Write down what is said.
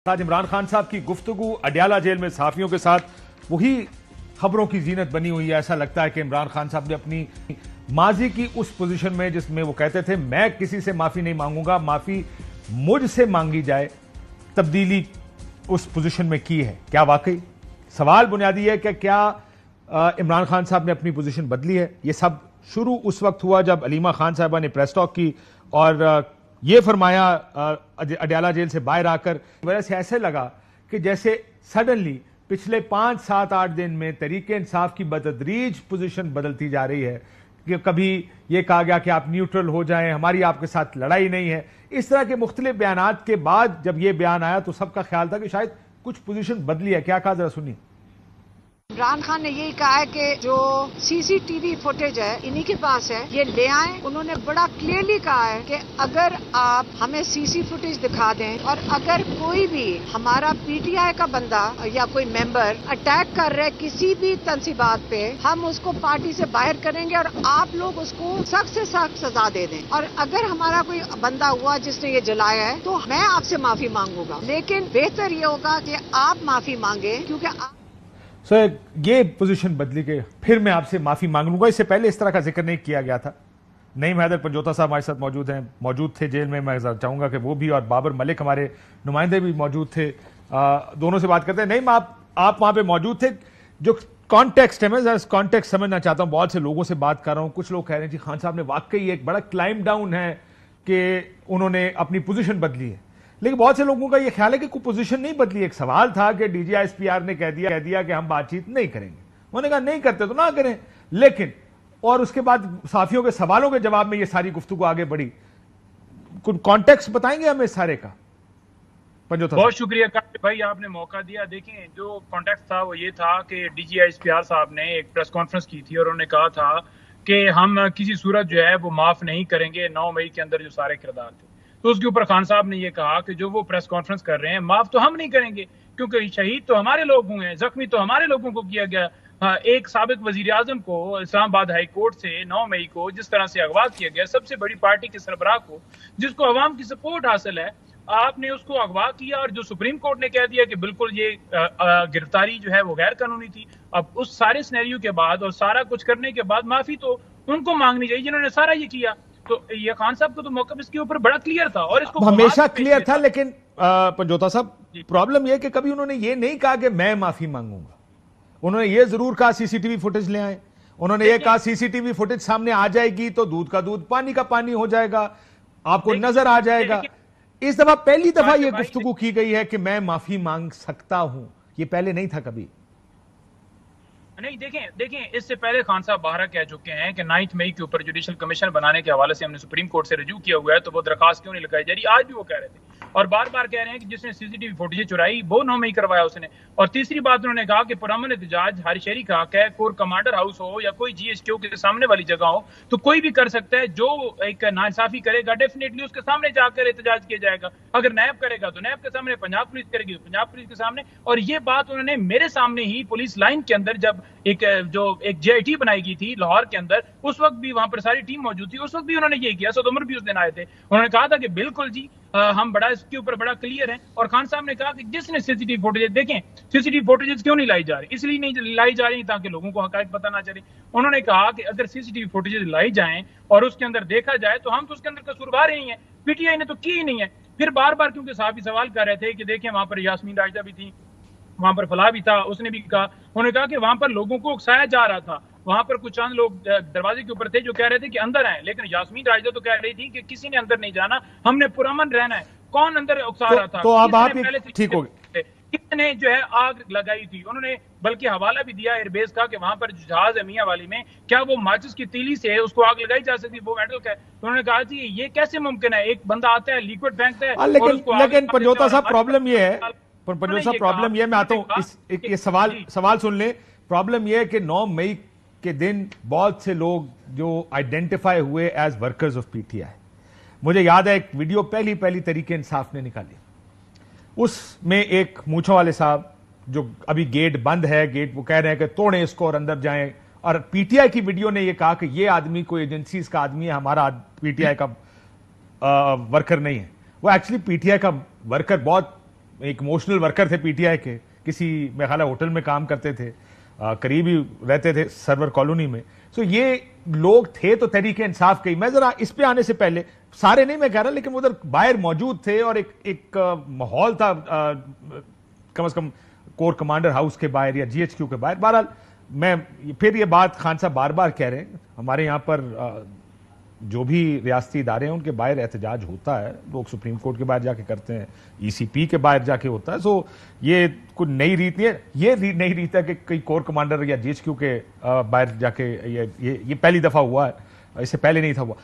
आज इमरान खान साहब की गुफ्तगू अडयाला जेल में सहाफियों के साथ वही खबरों की जीनत बनी हुई है। ऐसा लगता है कि इमरान खान साहब ने अपनी माजी की उस पोजीशन में जिसमें वो कहते थे मैं किसी से माफी नहीं मांगूंगा, माफी मुझसे मांगी जाए, तब्दीली उस पोजीशन में की है। क्या वाकई? सवाल बुनियादी है कि क्या इमरान खान साहब ने अपनी पोजीशन बदली है? ये सब शुरू उस वक्त हुआ जब अलीमा खान साहबा ने प्रेस टॉक की और ये फरमाया अडयाला जेल से बाहर आकर, वजह से ऐसे लगा कि जैसे सडनली पिछले 5-7-8 दिन में तहरीक इंसाफ की बतदरीज पोजीशन बदलती जा रही है कि कभी ये कहा गया कि आप न्यूट्रल हो जाएं, हमारी आपके साथ लड़ाई नहीं है। इस तरह के मुख्तलिफ बयानात के बाद जब ये बयान आया तो सबका ख्याल था कि शायद कुछ पोजीशन बदली है। क्या कहा, जरा सुनिए। इमरान खान ने यही कहा है कि जो सीसीटीवी फुटेज है इन्हीं के पास है, ये ले आए। उन्होंने बड़ा क्लियरली कहा है कि अगर आप हमें सीसी फुटेज दिखा दें और अगर कोई भी हमारा पीटीआई का बंदा या कोई मेंबर अटैक कर रहे किसी भी तंसीबात पे, हम उसको पार्टी से बाहर करेंगे और आप लोग उसको सख्त से सख्त सजा दे दें। और अगर हमारा कोई बंदा हुआ जिसने ये जलाया है तो मैं आपसे माफी मांगूंगा, लेकिन बेहतर ये होगा कि आप माफी मांगे, क्योंकि सर ये पोजीशन बदली के फिर मैं आपसे माफी मांग लूंगा। इससे पहले इस तरह का जिक्र नहीं किया गया था। नईम हैदर पंजोता साहब हमारे साथ मौजूद थे जेल में। मैं चाहूंगा कि वो भी और बाबर मलिक हमारे नुमाइंदे भी मौजूद थे। दोनों से बात करते हैं। नईम, आप वहां पे मौजूद थे। जो कॉन्टेक्स्ट है, मैं कॉन्टेक्स्ट समझना चाहता हूं। बहुत से लोगों से बात कर रहा हूं, कुछ लोग कह रहे हैं जी खान साहब ने वाकई एक बड़ा क्लाइम डाउन है कि उन्होंने अपनी पोजीशन बदली है, लेकिन बहुत से लोगों का यह ख्याल है कि कोई पोजीशन नहीं बदली। एक सवाल था कि डीजीआईएसपीआर ने कह दिया कि हम बातचीत नहीं करेंगे। उन्होंने कहा नहीं करते तो ना करें, लेकिन और उसके बाद साथियों के सवालों के जवाब में यह सारी गुफ्तगू आगे बढ़ी। कुछ कॉन्टेक्स्ट बताएंगे हमें सारे का? बहुत शुक्रिया भाई, आपने मौका दिया। देखें, जो कॉन्टेक्स्ट था वो ये था कि डीजीआईएसपीआर साहब ने एक प्रेस कॉन्फ्रेंस की थी और उन्होंने कहा था कि हम किसी सूरत जो है वो माफ नहीं करेंगे 9 मई के अंदर जो सारे किरदार थे। तो उसके ऊपर खान साहब ने यह कहा कि जो वो प्रेस कॉन्फ्रेंस कर रहे हैं माफ तो हम नहीं करेंगे, क्योंकि शहीद तो हमारे लोग हुए हैं, जख्मी तो हमारे लोगों को किया गया। एक साबिक वजीर आजम को इस्लामाबाद हाई कोर्ट से 9 मई को जिस तरह से अगवा किया गया, सबसे बड़ी पार्टी के सरबराह को जिसको अवाम की सपोर्ट हासिल है, आपने उसको अगवा किया। और जो सुप्रीम कोर्ट ने कह दिया कि बिल्कुल ये गिरफ्तारी जो है वो गैर कानूनी थी। अब उस सारे सिनेरियो के बाद और सारा कुछ करने के बाद माफी तो उनको मांगनी चाहिए जिन्होंने सारा ये किया। तो ये खान साहब को तो मौका इसके ऊपर बड़ा क्लियर था और इसको हमेशा क्लियर था। लेकिन पंजोता साहब, प्रॉब्लम यह कि कभी उन्होंने ये नहीं कहा कि मैं माफी मांगूंगा। उन्होंने ये जरूर कहा सीसीटीवी फुटेज ले आए। उन्होंने ये कहा सीसीटीवी फुटेज सामने आ जाएगी तो दूध का दूध पानी का पानी हो जाएगा, आपको नजर आ जाएगा। इस दफा पहली दफा यह गुफ्तगू की गई है कि मैं माफी मांग सकता हूं। ये पहले नहीं था कभी। नहीं, देखें इससे पहले खान साहब बाहर कह चुके हैं कि 9 मई के ऊपर जुडिशल कमीशन बनाने के हवाले से हमने सुप्रीम कोर्ट से रजू किया हुआ है, तो वो दरखास्त क्यों नहीं लगाई जा रही। आज भी वो कह रहे थे और बार बार कह रहे हैं कि जिसने सीसीटीवी फुटेज चुराई वो 9 मई करवाया उसने। और तीसरी बात उन्होंने कहा कि पुरअमन एहतजाज हर शहरी का हक है, कोर कमांडर हाउस हो या कोई जीएचक्यू के सामने वाली जगह हो, तो कोई भी कर सकता है। जो एक नाइंसाफी करेगा डेफिनेटली उसके सामने जाकर एहतजाज किया जाएगा। अगर नैब करेगा तो नैब के सामने, पंजाब पुलिस करेगी तो पंजाब पुलिस के सामने। और ये बात उन्होंने मेरे सामने ही पुलिस लाइन के अंदर जब एक जेआईटी बनाई गई थी लाहौर के अंदर, उस वक्त भी वहां पर सारी टीम मौजूद थी, उस वक्त भी उन्होंने ये किया। सद उमर भी उस दिन आए थे, उन्होंने कहा था कि बिल्कुल जी हम बड़ा इसके ऊपर बड़ा क्लियर है। और खान साहब ने कहा कि जिसने सीसीटीवी फुटेज, देखें सीसीटीवी फुटेज क्यों नहीं लाई जा रही, इसलिए नहीं लाई जा रही ताकि लोगों को हकायक पता ना चले। उन्होंने कहा कि अगर सीसीटीवी फुटेज लाई जाएं और उसके अंदर देखा जाए तो हम तो उसके अंदर कसूरवार ही हैं, पीटीआई ने तो की ही नहीं है। फिर बार बार क्योंकि साहब सवाल कर रहे थे कि देखें वहां पर यास्मीन राजदा भी थी, वहां पर फलाह भी था, उसने भी कहा, उन्होंने कहा कि वहां पर लोगों को उकसाया जा रहा था। वहां पर कुछ चंद लोग दरवाजे के ऊपर थे जो कह रहे थे कि अंदर आए, लेकिन यास्मीन राजदा तो कह रही थी कि किसी ने अंदर नहीं जाना, हमने पुरअमन रहना है। कौन अंदर उकसा रहा था? तो अब आप ठीक हो गए। किसने जो है आग लगाई थी? उन्होंने बल्कि हवाला भी दिया एयरबेस का कि वहां पर जहाज है मियां वाली में, क्या वो माचिस की तीली से उसको आग लगाई जा सकती, वो मेटल का है। तो उन्होंने कहा जी ये कैसे मुमकिन है, एक बंदा आता है लिक्विड फेंकता है। लेकिन पंजोता साहब प्रॉब्लम ये है, पंजोता साहब प्रॉब्लम ये, मैं आता हूं ये सवाल सुन ले। प्रॉब्लम ये है कि 9 मई के दिन बहुत से लोग जो आइडेंटिफाई हुए एज वर्कर्स ऑफ पीटीआई, मुझे याद है एक वीडियो पहली तहरीक इंसाफ ने निकाली, उसमें एक मूंछों वाले साहब जो अभी गेट बंद है, गेट वो कह रहे हैं कि तोड़ें इसको और अंदर जाएं, और पीटीआई की वीडियो ने यह कहा कि ये आदमी कोई एजेंसीज का आदमी है, हमारा पीटीआई का वर्कर नहीं है। वो एक्चुअली पीटीआई का वर्कर बहुत ایک ایموشنل ورکر تھے پی ٹی آئی کے, کسی میرے خیال ہے ہوٹل میں کام کرتے تھے, قریب ہی رہتے تھے سرور کالونی میں. سو یہ لوگ تھے تو تحریک انصاف کے. میں ذرا اس پہ آنے سے پہلے, سارے نہیں میں کہہ رہا, لیکن ادھر باہر موجود تھے اور ایک ماحول تھا کم از کم کور کمانڈر ہاؤس کے باہر یا جی ایچ کیو کے باہر. بہرحال میں پھر یہ بات خان صاحب بار بار کہہ رہے ہیں, ہمارے یہاں پر جو بھی ریاستی ادارے ہیں ان کے باہر احتجاج ہوتا ہے, لوگ سپریم کورٹ کے باہر جا کے کرتے ہیں, ای سی پی کے باہر جا کے ہوتا ہے. سو یہ کوئی نئی ریت نہیں ہے, یہ نئی ریت ہے کہ کئی کور کمانڈر یا جی ایچ کیو کے باہر جا کے, یہ پہلی دفعہ ہوا ہے, اس سے پہلے نہیں تھا ہوا.